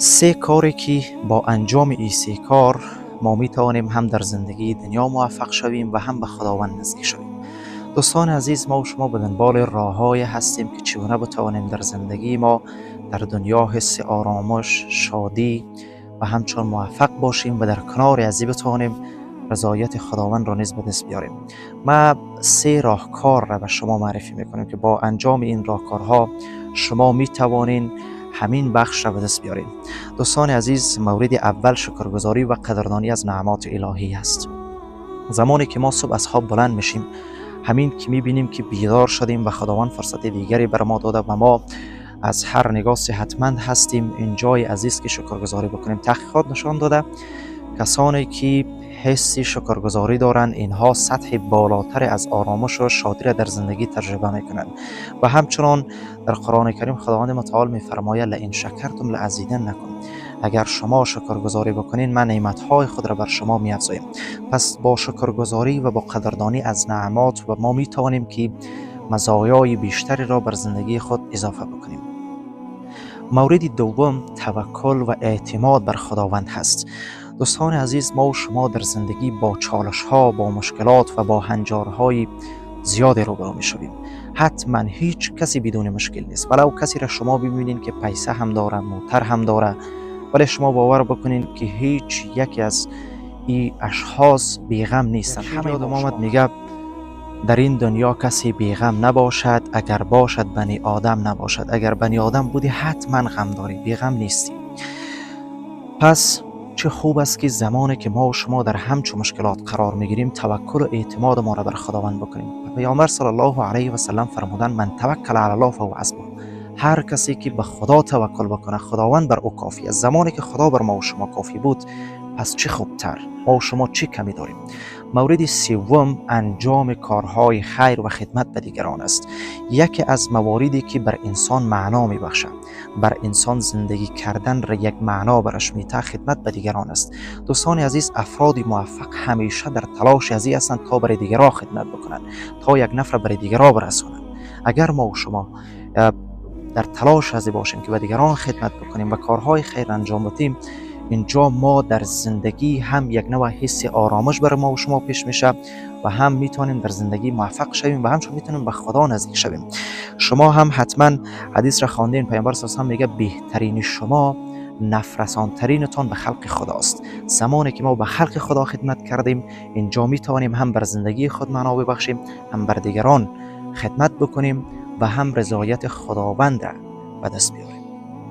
سه کاری که با انجام این سه کار ما می توانیم هم در زندگی دنیا موفق شویم و هم به خداوند نزدیک شویم. دوستان عزیز، ما و شما به دنبال راه‌های هستیم که چگونه بتوانیم در زندگی ما در دنیا حس آرامش، شادی و همچون موفق باشیم و در کنار از این بتوانیم رضایت خداوند را نیز به دست بیاریم. ما سه راهکار را به شما معرفی میکنیم که با انجام این راهکارها شما می توانید همین بخش را به دست بیارید. دوستان عزیز، مورد اول شکرگزاری و قدردانی از نعمات الهی است. زمانی که ما صبح از خواب بلند میشیم، همین که میبینیم که بیدار شدیم و خداوند فرصت دیگری بر ما داده و ما از هر نگاه صحتمند هستیم، این جای عزیز که شکرگزاری بکنیم. تحقیقات نشان داده کسانی که حس شکرگزاری دارند اینها سطح بالاتر از آرامش و شادی را در زندگی تجربه میکنند و همچنان در قرآن کریم خداوند متعال میفرماید لئن شکرتم لازیدنکم، اگر شما شکرگزاری بکنین من نعمتهای خود را بر شما میافزایم. پس با شکرگزاری و با قدردانی از نعمات و ما میتوانیم که مزایای بیشتری را بر زندگی خود اضافه بکنیم. مورد دوم توکل و اعتماد بر خداوند هست. دوستان عزیز، ما و شما در زندگی با چالش ها، با مشکلات و با هنجارهای زیادی روبرو میشویم. حتما هیچ کسی بدون مشکل نیست. ولو کسی را شما ببینید که پیسه هم داره، موتر هم داره، ولی شما باور بکنید که هیچ یکی از این اشخاص بیغم نیستن. همه محمد میگه در این دنیا کسی بیغم نباشد، اگر باشد بنی آدم نباشد. اگر بنی آدم بودی حتما غم داری، بیغم نیستی. پس چه خوب است که زمانی که ما و شما در همچون مشکلات قرار میگیریم توکل و اعتماد ما را بر خداوند بکنیم. پیامبر صلی الله علیه و سلم فرمودند من توکل علی الله فهو حسبه. هر کسی که به خدا توکل بکنه خداوند بر او کافی است. زمانی که خدا بر ما و شما کافی بود، پس چه خوبتر، ما و شما چه کمی داریم. مورد سوم انجام کارهای خیر و خدمت به دیگران است. یکی از مواردی که بر انسان معنا میبخشد، بر انسان زندگی کردن را یک معنا برش میده، خدمت به دیگران است. دوستان عزیز، افراد موفق همیشه در تلاش از این هستند تا برای دیگران خدمت بکنند، تا یک نفر برای دیگران برسونند. اگر ما و شما در تلاش از باشیم که به دیگران خدمت بکنیم و کارهای خیر انجام بدیم، اینجا ما در زندگی هم یک نوع حس آرامش برای ما و شما پیش میشه و هم میتونیم در زندگی موفق شویم و همچنین میتونیم به خدا نزدیک شویم. شما هم حتما حدیث را خواندین، پیامبر صلی الله علیه و آله میگه بهترین شما نفرسانترینتان به خلق خداست. زمانی که ما به خلق خدا خدمت کردیم، اینجا میتونیم هم بر زندگی خود معنا ببخشیم، هم بر دیگران خدمت بکنیم و هم رضایت خداوند را به دست بیاریم.